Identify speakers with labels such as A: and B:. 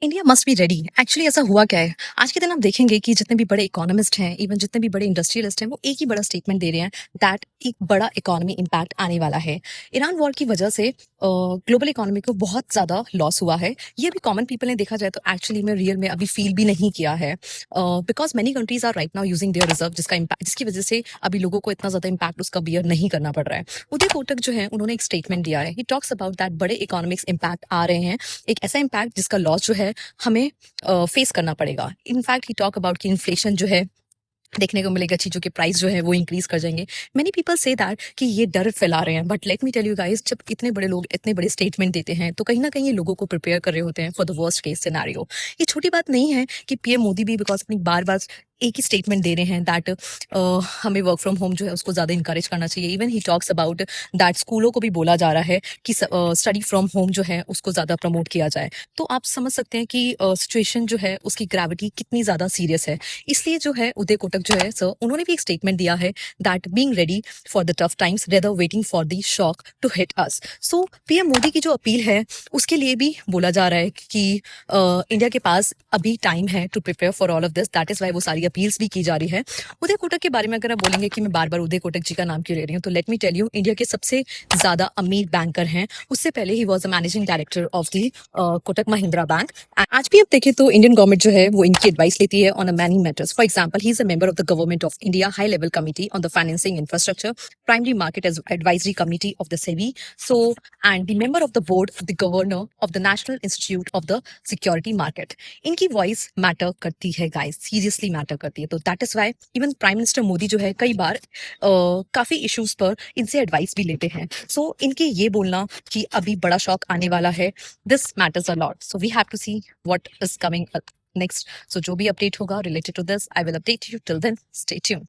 A: India must be ready. Actually ऐसा हुआ क्या है, आज के दिन आप देखेंगे कि जितने भी बड़े इकोनॉमिस्ट हैं, इवन जितने भी बड़े इंडस्ट्रियलिस्ट हैं, वो एक ही बड़ा स्टेटमेंट दे रहे हैं दैट एक बड़ा इकोनॉमी इम्पैक्ट आने वाला है। ईरान वॉर की वजह से ग्लोबल इकोनॉमी को बहुत ज़्यादा लॉस हुआ है। ये भी कॉमन पीपल ने देखा जाए तो एक्चुअली में रियल में अभी फील भी नहीं किया है, because many countries are right now using their reserve, जिसकी वजह से अभी लोगों को इतना ज़्यादा इम्पैक्ट उसका बियर नहीं करना पड़ रहा है। उदय कोटक जो है, उन्होंने एक स्टेटमेंट दिया है। ही टॉक्स अबाउट दैट बड़े इकोनॉमिक्स इम्पैक्ट आ रहे हैं, एक ऐसा इम्पैक्ट जिसका लॉस जो है हमें फेस करना पड़ेगा। इनफैक्ट ही टॉक अबाउट कि इन्फ्लेशन जो है देखने को मिलेगा, चीज़ों के प्राइस जो है वो इंक्रीज कर जाएंगे। मेनी पीपल से दैट कि ये डर फैला रहे हैं, but let me tell you guys, जब इतने बड़े लोग इतने बड़े स्टेटमेंट देते हैं तो कहीं ना कहीं ये लोगों को प्रिपेयर कर रहे होते हैं for the worst case scenario. ये छोटी बात नहीं है कि पीएम मोदी भी बिकॉज अपनी बार बार एक ही स्टेटमेंट दे रहे हैं दैट हमें वर्क फ्रॉम होम जो है उसको ज़्यादा इंकरेज करना चाहिए। Even he talks about that स्कूलों को भी बोला जा रहा है कि स्टडी फ्रॉम होम जो है उसको ज़्यादा प्रमोट किया जाए। तो आप समझ सकते हैं कि सिचुएशन जो है उसकी ग्रेविटी कितनी ज़्यादा सीरियस है। इसलिए जो है उदय कोटक जो है सर, उन्होंने भी एक स्टेटमेंट दिया है that being ready for the tough times rather waiting for the shock to hit us. So PM Modi की जो अपील है उसके लिए भी बोला जा रहा है कि इंडिया के पास अभी टाइम है to prepare for all of this. That is why वो सारी अपील्स भी की जा रही है। उदय कोटक के बारे में अगर आप बोलेंगे कि मैं बार बार उदय कोटक जी का नाम क्यों ले रही हूँ, तो let me tell you, India के सबसे ज्यादा अमीर बैंकर हैं। उससे पहले ही was the managing director of the Kotak Mahindra bank. आज भी आप देखें तो इंडियन गवर्नमेंट जो है वो इनकी एडवाइस लेती है on a many matters. For example, he is a member of the government of India high level committee on the financing infrastructure, primary market advisory committee of the SEBI, so and the member of the board of the governor of the national institute of the security market. इनकी voice matter करती है guys, seriously matter करती है। तो that is why even prime minister Modi जो है कई बार काफी इश्यूज पर इनसे एडवाइस भी लेते हैं। सो इनके ये बोलना कि अभी बड़ा शॉक आने वाला है, this matters a lot. So we have to see what is coming next. So जो भी update होगा related to this, I will update you. Till then, stay tuned.